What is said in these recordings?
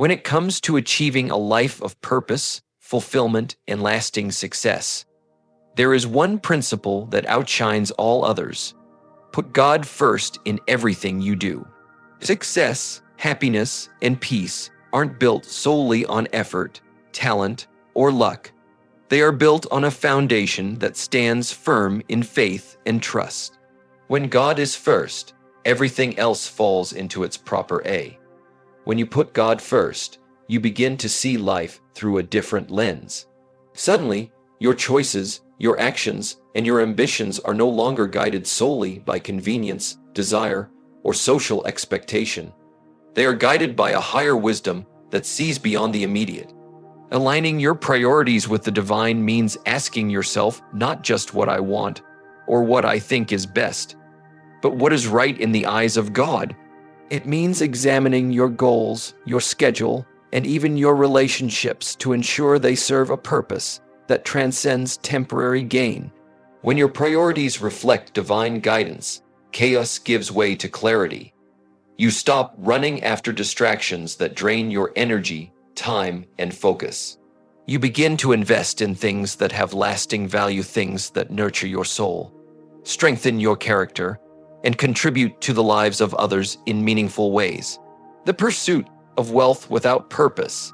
When it comes to achieving a life of purpose, fulfillment, and lasting success, there is one principle that outshines all others. Put God first in everything you do. Success, happiness, and peace aren't built solely on effort, talent, or luck. They are built on a foundation that stands firm in faith and trust. When God is first, everything else falls into its proper place. When you put God first, you begin to see life through a different lens. Suddenly, your choices, your actions, and your ambitions are no longer guided solely by convenience, desire, or social expectation. They are guided by a higher wisdom that sees beyond the immediate. Aligning your priorities with the divine means asking yourself not just what I want or what I think is best, but what is right in the eyes of God. It means examining your goals, your schedule, and even your relationships to ensure they serve a purpose that transcends temporary gain. When your priorities reflect divine guidance, chaos gives way to clarity. You stop running after distractions that drain your energy, time, and focus. You begin to invest in things that have lasting value, things that nurture your soul, strengthen your character, and contribute to the lives of others in meaningful ways. The pursuit of wealth without purpose,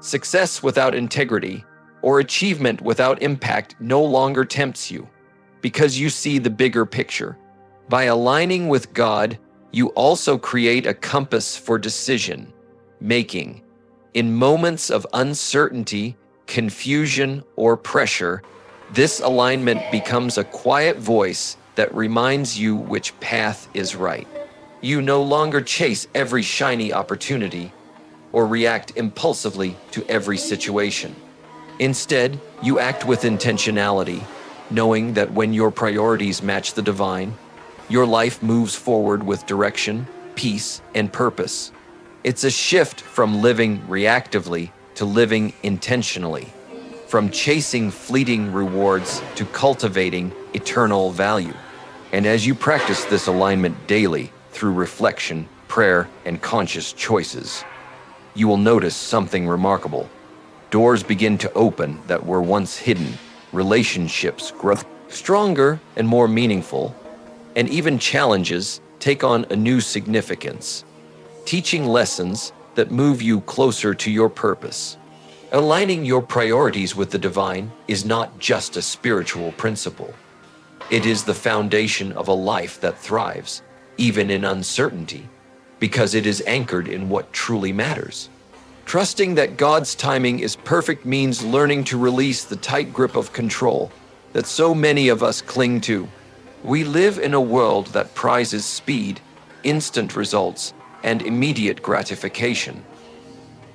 success without integrity, or achievement without impact no longer tempts you, because you see the bigger picture. By aligning with God, you also create a compass for decision making. In moments of uncertainty, confusion, or pressure, this alignment becomes a quiet voice that reminds you which path is right. You no longer chase every shiny opportunity or react impulsively to every situation. Instead, you act with intentionality, knowing that when your priorities match the divine, your life moves forward with direction, peace, and purpose. It's a shift from living reactively to living intentionally, from chasing fleeting rewards to cultivating eternal value. And as you practice this alignment daily through reflection, prayer, and conscious choices, you will notice something remarkable. Doors begin to open that were once hidden, relationships grow stronger and more meaningful, and even challenges take on a new significance, teaching lessons that move you closer to your purpose. Aligning your priorities with the divine is not just a spiritual principle. It is the foundation of a life that thrives, even in uncertainty, because it is anchored in what truly matters. Trusting that God's timing is perfect means learning to release the tight grip of control that so many of us cling to. We live in a world that prizes speed, instant results, and immediate gratification.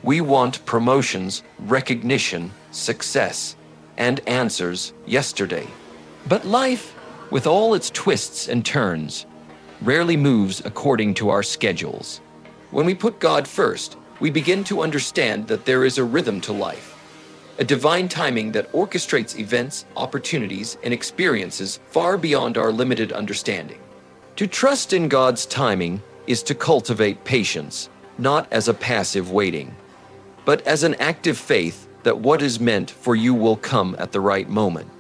We want promotions, recognition, success, and answers yesterday. But life, with all its twists and turns, rarely moves according to our schedules. When we put God first, we begin to understand that there is a rhythm to life, a divine timing that orchestrates events, opportunities, and experiences far beyond our limited understanding. To trust in God's timing is to cultivate patience, not as a passive waiting, but as an active faith that what is meant for you will come at the right moment.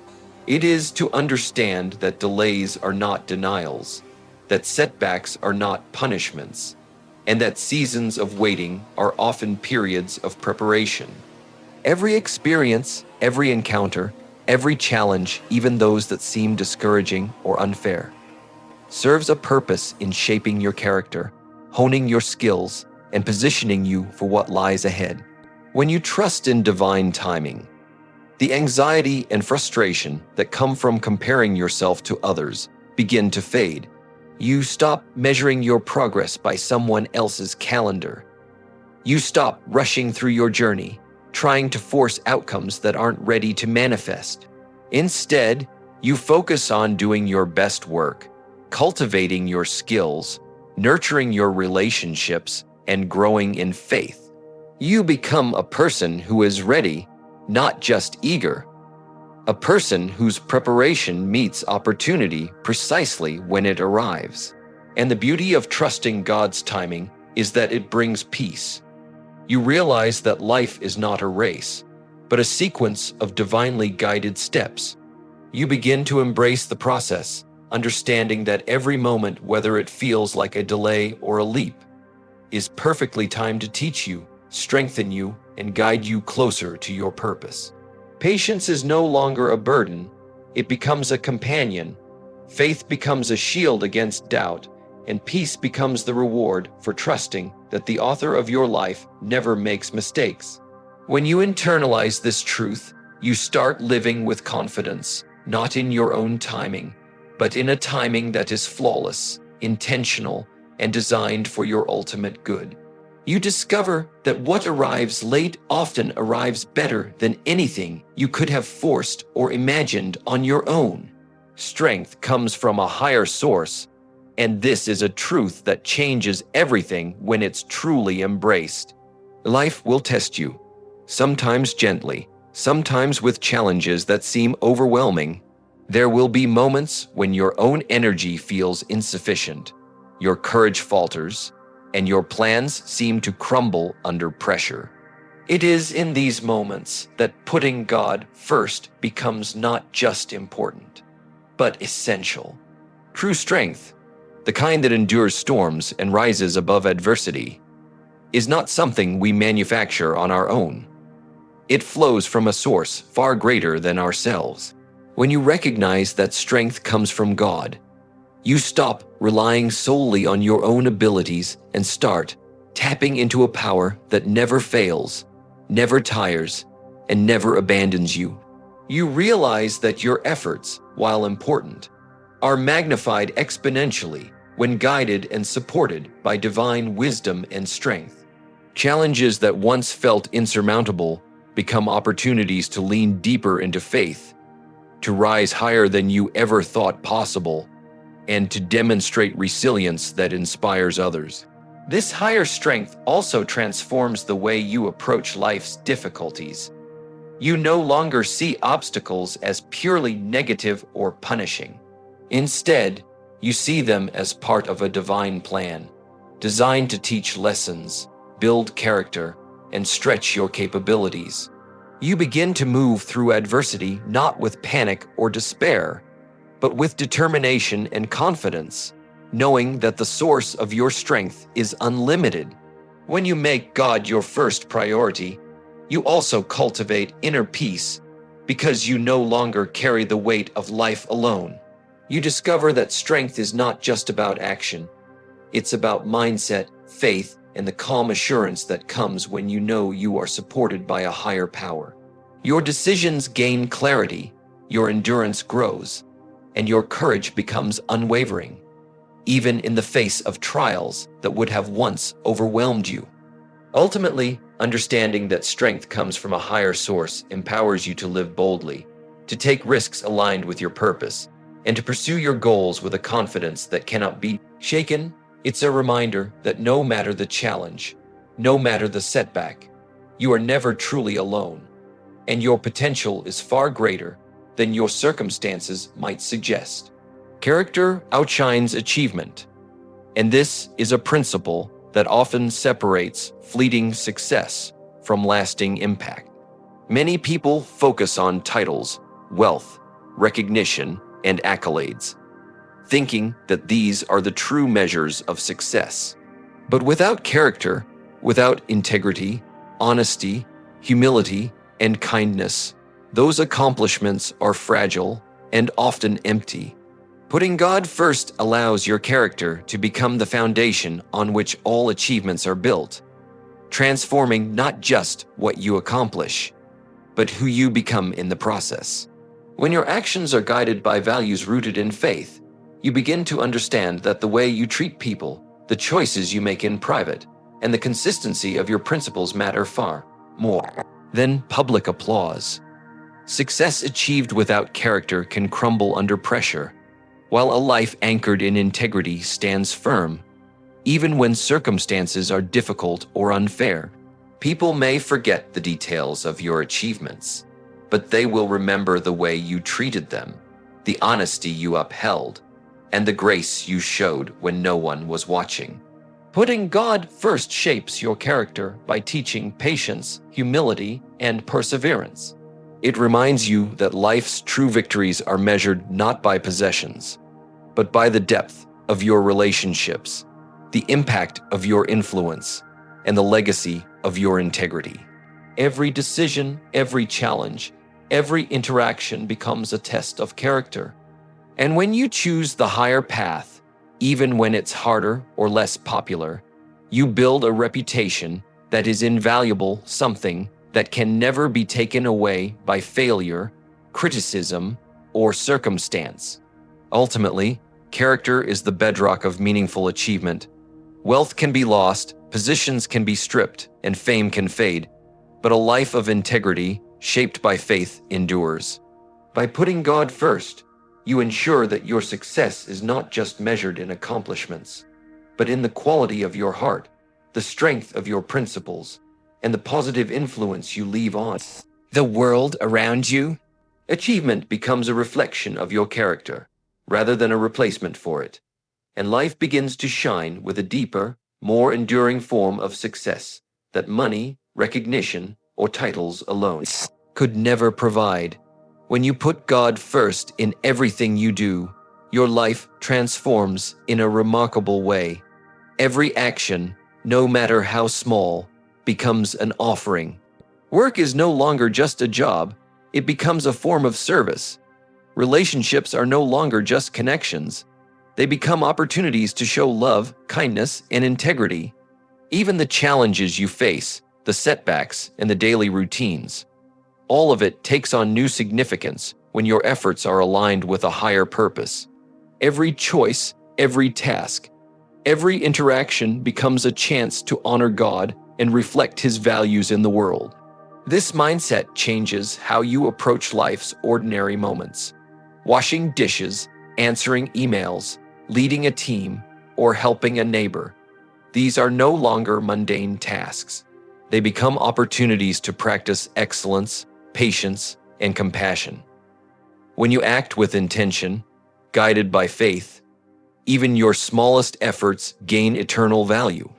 It is to understand that delays are not denials, that setbacks are not punishments, and that seasons of waiting are often periods of preparation. Every experience, every encounter, every challenge, even those that seem discouraging or unfair, serves a purpose in shaping your character, honing your skills, and positioning you for what lies ahead. When you trust in divine timing, the anxiety and frustration that come from comparing yourself to others begin to fade. You stop measuring your progress by someone else's calendar. You stop rushing through your journey, trying to force outcomes that aren't ready to manifest. Instead, you focus on doing your best work, cultivating your skills, nurturing your relationships, and growing in faith. You become a person who is ready, not just eager. A person whose preparation meets opportunity precisely when it arrives. And the beauty of trusting God's timing is that it brings peace. You realize that life is not a race, but a sequence of divinely guided steps. You begin to embrace the process, understanding that every moment, whether it feels like a delay or a leap, is perfectly timed to teach you, strengthen you, and guide you closer to your purpose. Patience is no longer a burden, it becomes a companion. Faith becomes a shield against doubt, and peace becomes the reward for trusting that the author of your life never makes mistakes. When you internalize this truth, you start living with confidence, not in your own timing, but in a timing that is flawless, intentional, and designed for your ultimate good. You discover that what arrives late often arrives better than anything you could have forced or imagined on your own. Strength comes from a higher source, and this is a truth that changes everything when it's truly embraced. Life will test you, sometimes gently, sometimes with challenges that seem overwhelming. There will be moments when your own energy feels insufficient, your courage falters, and your plans seem to crumble under pressure. It is in these moments that putting God first becomes not just important, but essential. True strength, the kind that endures storms and rises above adversity, is not something we manufacture on our own. It flows from a source far greater than ourselves. When you recognize that strength comes from God, you stop relying solely on your own abilities and start tapping into a power that never fails, never tires, and never abandons you. You realize that your efforts, while important, are magnified exponentially when guided and supported by divine wisdom and strength. Challenges that once felt insurmountable become opportunities to lean deeper into faith, to rise higher than you ever thought possible, and to demonstrate resilience that inspires others. This higher strength also transforms the way you approach life's difficulties. You no longer see obstacles as purely negative or punishing. Instead, you see them as part of a divine plan, designed to teach lessons, build character, and stretch your capabilities. You begin to move through adversity not with panic or despair, but with determination and confidence, knowing that the source of your strength is unlimited. When you make God your first priority, you also cultivate inner peace because you no longer carry the weight of life alone. You discover that strength is not just about action. It's about mindset, faith, and the calm assurance that comes when you know you are supported by a higher power. Your decisions gain clarity, your endurance grows, and your courage becomes unwavering, even in the face of trials that would have once overwhelmed you. Ultimately, understanding that strength comes from a higher source empowers you to live boldly, to take risks aligned with your purpose, and to pursue your goals with a confidence that cannot be shaken. It's a reminder that no matter the challenge, no matter the setback, you are never truly alone, and your potential is far greater than your circumstances might suggest. Character outshines achievement, and this is a principle that often separates fleeting success from lasting impact. Many people focus on titles, wealth, recognition, and accolades, thinking that these are the true measures of success. But without character, without integrity, honesty, humility, and kindness, those accomplishments are fragile and often empty. Putting God first allows your character to become the foundation on which all achievements are built, transforming not just what you accomplish, but who you become in the process. When your actions are guided by values rooted in faith, you begin to understand that the way you treat people, the choices you make in private, and the consistency of your principles matter far more than public applause. Success achieved without character can crumble under pressure, while a life anchored in integrity stands firm, even when circumstances are difficult or unfair. People may forget the details of your achievements, but they will remember the way you treated them, the honesty you upheld, and the grace you showed when no one was watching. Putting God first shapes your character by teaching patience, humility, and perseverance. It reminds you that life's true victories are measured not by possessions, but by the depth of your relationships, the impact of your influence, and the legacy of your integrity. Every decision, every challenge, every interaction becomes a test of character. And when you choose the higher path, even when it's harder or less popular, you build a reputation that is invaluable, something that can never be taken away by failure, criticism, or circumstance. Ultimately, character is the bedrock of meaningful achievement. Wealth can be lost, positions can be stripped, and fame can fade, but a life of integrity, shaped by faith, endures. By putting God first, you ensure that your success is not just measured in accomplishments, but in the quality of your heart, the strength of your principles, and the positive influence you leave on the world around you. Achievement becomes a reflection of your character, rather than a replacement for it, and life begins to shine with a deeper, more enduring form of success that money, recognition, or titles alone could never provide. When you put God first in everything you do, your life transforms in a remarkable way. Every action, no matter how small, becomes an offering. Work is no longer just a job, it becomes a form of service. Relationships are no longer just connections, they become opportunities to show love, kindness, and integrity. Even the challenges you face, the setbacks, and the daily routines, all of it takes on new significance when your efforts are aligned with a higher purpose. Every choice, every task, every interaction becomes a chance to honor God and reflect His values in the world. This mindset changes how you approach life's ordinary moments. Washing dishes, answering emails, leading a team, or helping a neighbor. These are no longer mundane tasks. They become opportunities to practice excellence, patience, and compassion. When you act with intention, guided by faith, even your smallest efforts gain eternal value.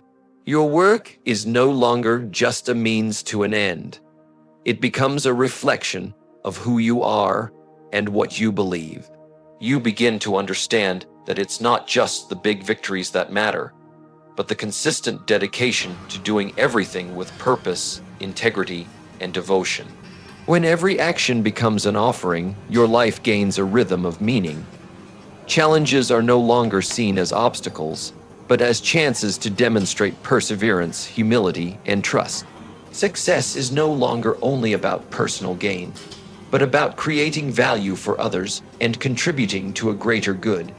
Your work is no longer just a means to an end. It becomes a reflection of who you are and what you believe. You begin to understand that it's not just the big victories that matter, but the consistent dedication to doing everything with purpose, integrity, and devotion. When every action becomes an offering, your life gains a rhythm of meaning. Challenges are no longer seen as obstacles, but as chances to demonstrate perseverance, humility, and trust. Success is no longer only about personal gain, but about creating value for others and contributing to a greater good.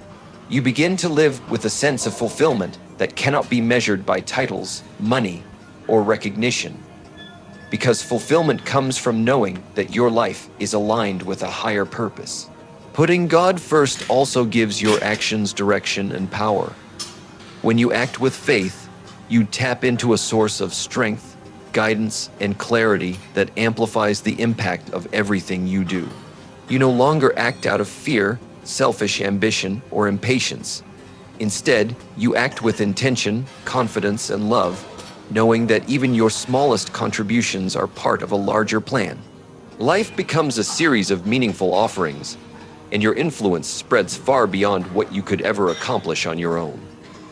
You begin to live with a sense of fulfillment that cannot be measured by titles, money, or recognition. Because fulfillment comes from knowing that your life is aligned with a higher purpose. Putting God first also gives your actions direction and power. When you act with faith, you tap into a source of strength, guidance, and clarity that amplifies the impact of everything you do. You no longer act out of fear, selfish ambition, or impatience. Instead, you act with intention, confidence, and love, knowing that even your smallest contributions are part of a larger plan. Life becomes a series of meaningful offerings, and your influence spreads far beyond what you could ever accomplish on your own.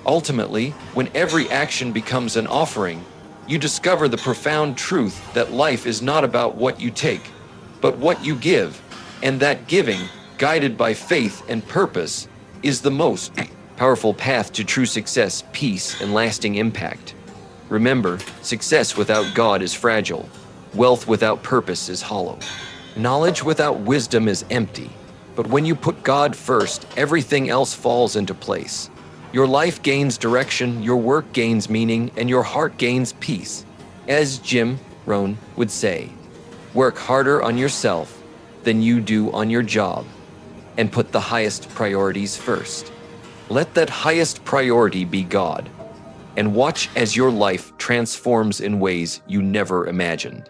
Ultimately, when every action becomes an offering, you discover the profound truth that life is not about what you take, but what you give, and that giving, guided by faith and purpose, is the most powerful path to true success, peace, and lasting impact. Remember, success without God is fragile. Wealth without purpose is hollow. Knowledge without wisdom is empty. But when you put God first, everything else falls into place. Your life gains direction, your work gains meaning, and your heart gains peace. As Jim Rohn would say, work harder on yourself than you do on your job, and put the highest priorities first. Let that highest priority be God, and watch as your life transforms in ways you never imagined.